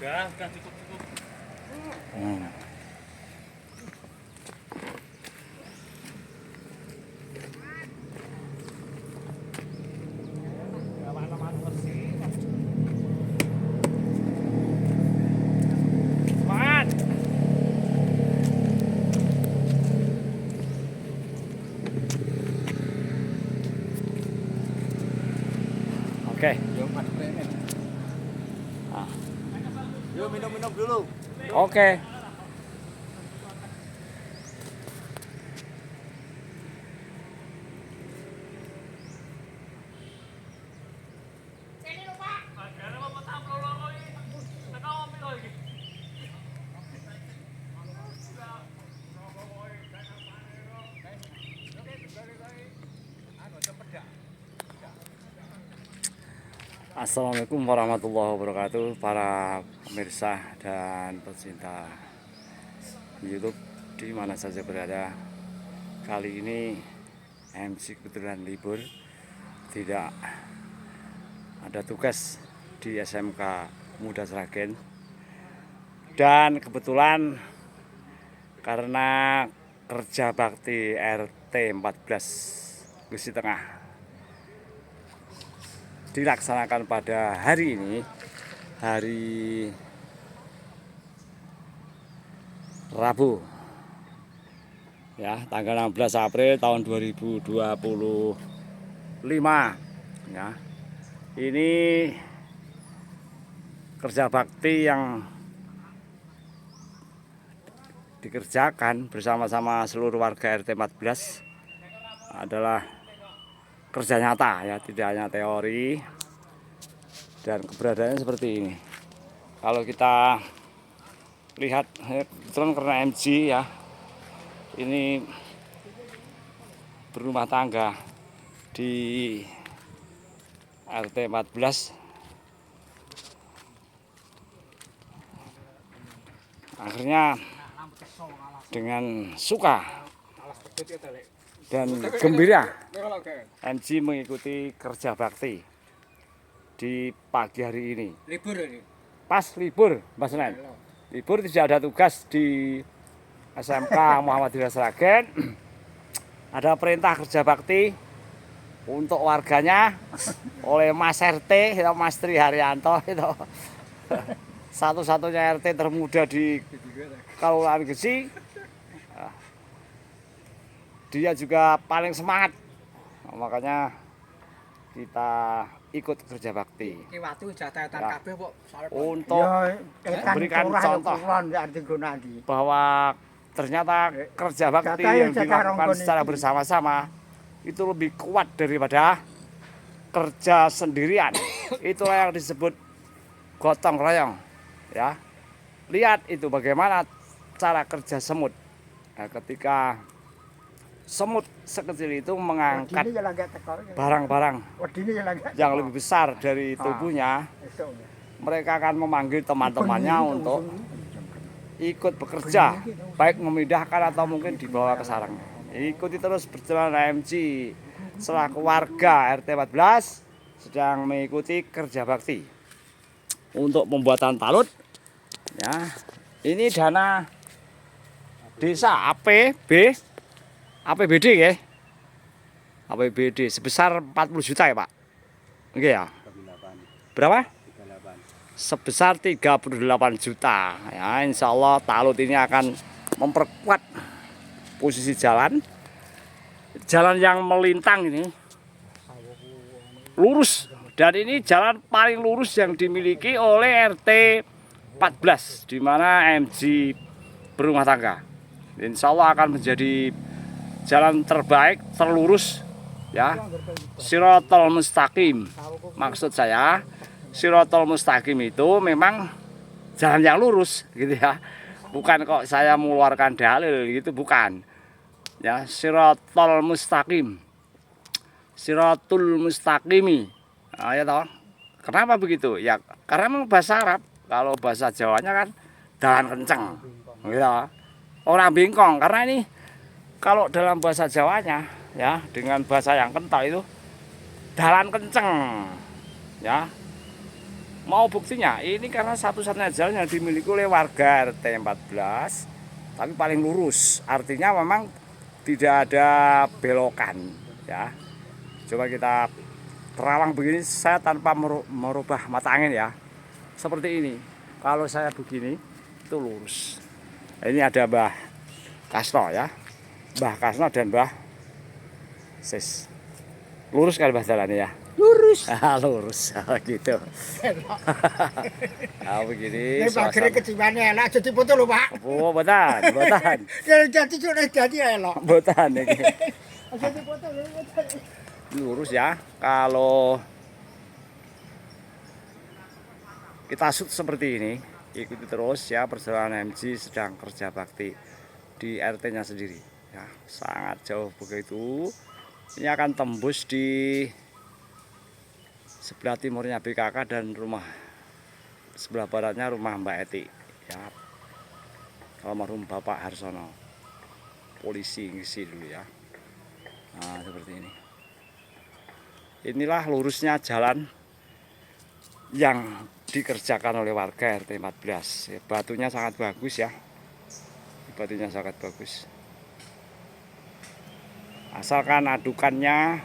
Udah cukup. Oke. Yuk minum-minum dulu. Oke. Assalamualaikum warahmatullahi wabarakatuh, para pemirsa dan pecinta YouTube di mana saja berada. Kali ini MC kebetulan libur, tidak ada tugas di SMK Muda Sragen, dan kebetulan karena kerja bakti RT 14 Gusi Tengah dilaksanakan pada hari ini, hari Rabu ya, tanggal 16 April tahun 2025 ya. Ini kerja bakti yang dikerjakan bersama-sama seluruh warga RT 14 adalah kerja nyata ya, tidak hanya teori, dan keberadaannya seperti ini. Kalau kita lihat kebetulan karena MG ya, ini berumah tangga di RT 14, akhirnya dengan suka dan gembira MG mengikuti kerja bakti di pagi hari ini. Libur ini. Pas libur, Mas Nen. Libur, tidak ada tugas di SMK Muhammadiyah Sragen. Ada perintah kerja bakti untuk warganya oleh Mas RT, Mas Tri Haryanto itu. Satu-satunya RT termuda di Kelurahan Gesi. Dia juga paling semangat, makanya kita ikut kerja bakti ya, untuk memberikan contoh bahwa ternyata kerja bakti yang dilakukan secara bersama-sama itu lebih kuat daripada kerja sendirian. Itulah yang disebut gotong royong ya. Lihat itu bagaimana cara kerja semut. Nah, ketika semut sekecil itu mengangkat barang-barang yang lebih besar dari tubuhnya, mereka akan memanggil teman-temannya untuk ikut bekerja, baik memindahkan atau mungkin dibawa ke sarangnya. Ikuti terus perjalanan MG selaku warga RT 14 sedang mengikuti kerja bakti untuk pembuatan talut ya. Ini dana desa APBD ya. APBD sebesar 40 juta ya, Pak. Oke ya. Berapa? Sebesar 38 juta. Ya, insya Allah talut ini akan memperkuat posisi jalan. Jalan yang melintang ini lurus, dan ini jalan paling lurus yang dimiliki oleh RT 14 di mana MG berumah tangga. Insya Allah akan menjadi jalan terbaik, terlurus ya, Shirathul Mustaqim. Maksud saya Shirathul Mustaqim itu memang jalan yang lurus gitu ya, bukan kok saya mengeluarkan dalil gitu, bukan ya. Shirathul Mustaqim, Shirathul Mustaqimi, nah, ya toh. Kenapa begitu ya? Karena memang bahasa Arab, kalau bahasa Jawanya kan dalan kenceng gitu. Orang bingkong, karena ini kalau dalam bahasa Jawanya ya, dengan bahasa yang kental itu dalan kenceng ya. Mau buktinya, ini karena satu-satunya jalan yang dimiliki oleh warga RT 14, tapi paling lurus. Artinya memang tidak ada belokan, ya. Coba kita terawang begini, saya tanpa merubah mata angin ya. Seperti ini. Kalau saya begini, itu lurus. Ini ada Mbah Kasno ya. Mbah Kasno dan Mbah Sis. Lurus kan Mbah jalannya ya? Lurus. Lurus, gitu. Nah, begini. Nek bagere keciwane enak jadi foto lho, Pak. Oh, botan. Jadi sudah jadi elok. Botan iki. Jadi foto lho. Lurus ya. Kalau kita shoot seperti ini, ikuti terus ya perjalanan MG sedang kerja bakti di RT-nya sendiri. Ya, sangat jauh begitu. Ini akan tembus di sebelah timurnya BKK dan rumah sebelah baratnya rumah Mbak Eti. Ya, almarhum Bapak Harsono, polisi ngisi dulu ya. Nah, seperti ini. Inilah lurusnya jalan yang dikerjakan oleh warga RT 14. Batunya sangat bagus ya. Batunya sangat bagus. Asalkan adukannya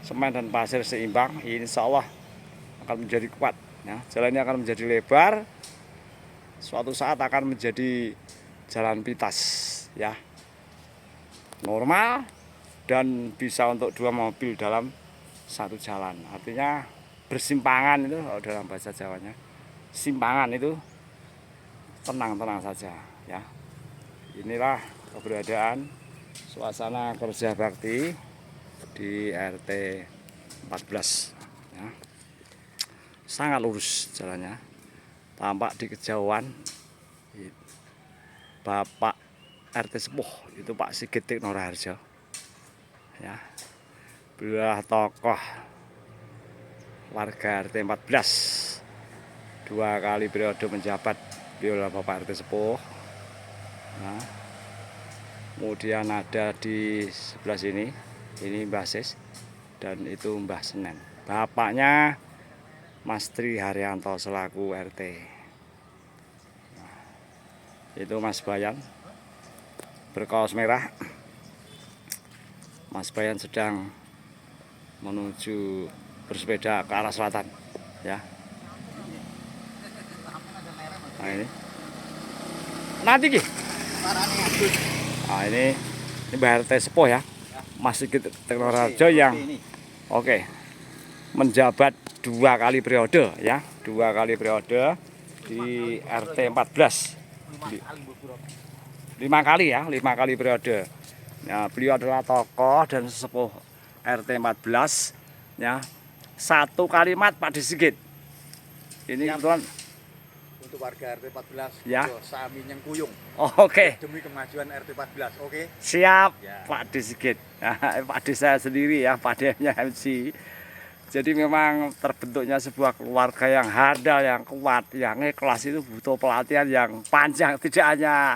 semen dan pasir seimbang, insya Allah akan menjadi kuat. Ya, jalannya akan menjadi lebar. Suatu saat akan menjadi jalan pintas, ya, normal dan bisa untuk 2 mobil dalam satu jalan. Artinya bersimpangan itu kalau dalam bahasa Jawanya, simpangan itu tenang-tenang saja ya. Inilah keberadaan suasana kerja bakti di RT 14 ya. Sangat lurus jalannya, tampak di kejauhan Bapak RT sepuh itu Pak Sigit Tiknoraharjo ya. Beliau tokoh warga RT 14, 2 kali periode menjabat. Beliau Bapak RT sepuh. Nah, kemudian ada di sebelah sini, ini Mbah Sis dan itu Mbah Senen. Bapaknya Mas Tri Haryanto selaku RT. Nah, itu Mas Bayan berkaos merah. Mas Bayan sedang menuju bersepeda ke arah selatan ya. Nah, ini nanti Ki. Nah, ini Mbah RT sepuh ya, Mas Sigit Tiknoraharjo yang oke menjabat 2 kali periode ya, 2 kali periode di RT 14. 5 kali ya, 5 kali periode. Nah, beliau adalah tokoh dan sesepuh RT 14 ya. 1 kalimat Pak Sigit. Ini kebetulan Untuk warga RT 14 ya. Sami Nyengkuyung. Oke. Demi kemajuan RT 14. Oke. Siap Ya. Pak Sigit. Pak D saya sendiri ya, Pak D-nya MC. Jadi memang terbentuknya sebuah keluarga yang handal, yang kuat, yang ikhlas itu butuh pelatihan yang panjang, tidak hanya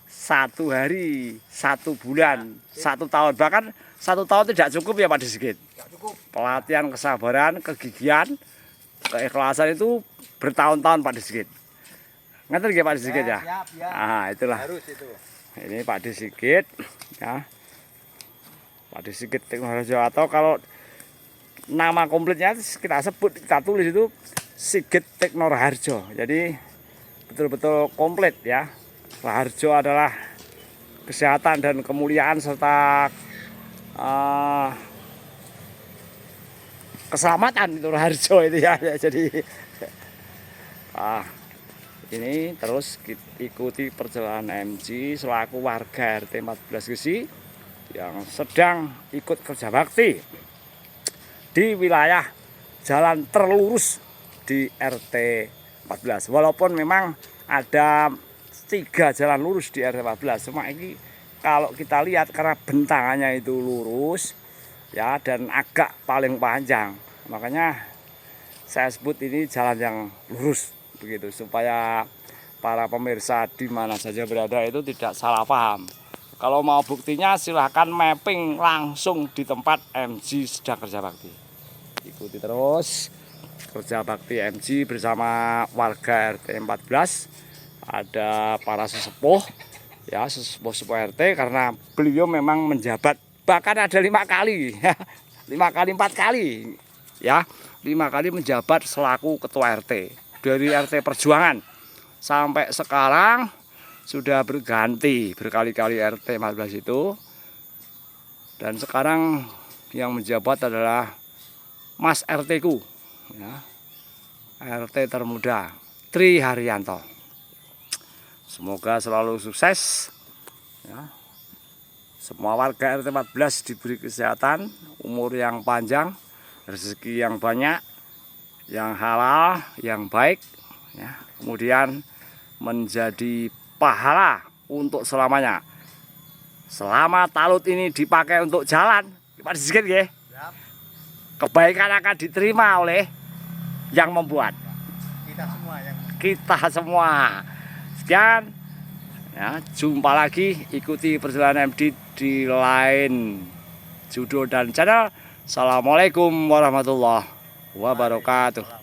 1 hari, 1 bulan, 1 tahun, bahkan 1 tahun tidak cukup ya Pak Sigit. Cukup. Pelatihan kesabaran, kegigihan, keikhlasan itu bertahun-tahun Pak Sigit. Ngerti nggih Pak Sigit ya? Siap, ya. Ah, itulah. Harus itu. Ini Pak Sigit ya. Pak Sigit Tiknoraharjo, atau kalau nama komplitnya kita sebut, kita tulis itu Sigit Tiknoraharjo. Jadi betul-betul komplit ya. Raharjo adalah kesehatan dan kemuliaan serta keselamatan itu Raharjo itu ya. Jadi ini terus ikuti perjalanan MG selaku warga RT 14 Gesi yang sedang ikut kerja bakti di wilayah jalan terlurus di RT 14. Walaupun memang ada 3 jalan lurus di RT 14, cuma ini kalau kita lihat karena bentangannya itu lurus ya dan agak paling panjang, makanya saya sebut ini jalan yang lurus begitu, supaya para pemirsa di mana saja berada itu tidak salah paham. Kalau mau buktinya silahkan mapping langsung di tempat MG sedang kerja bakti. Ikuti terus kerja bakti MG bersama warga RT 14. Ada para sesepuh, ya sesepuh RT, karena beliau memang menjabat bahkan ada 5 kali, 5 kali 4 kali, ya 5 kali menjabat selaku ketua RT dari RT Perjuangan sampai sekarang sudah berganti berkali-kali RT 14 itu, dan sekarang yang menjabat adalah Mas RT ku, ya, RT termuda Tri Haryanto. Semoga selalu sukses, ya. Semua warga RT 14 diberi kesehatan, umur yang panjang, rezeki yang banyak, yang halal, yang baik, ya. Kemudian menjadi pahala untuk selamanya. Selama talut ini dipakai untuk jalan, Pak Disikin ya, kebaikan akan diterima oleh yang membuat. Kita semua. Sekian, ya, jumpa lagi, ikuti perjalanan MD di lain judul dan channel. Assalamualaikum warahmatullahi wabarakatuh.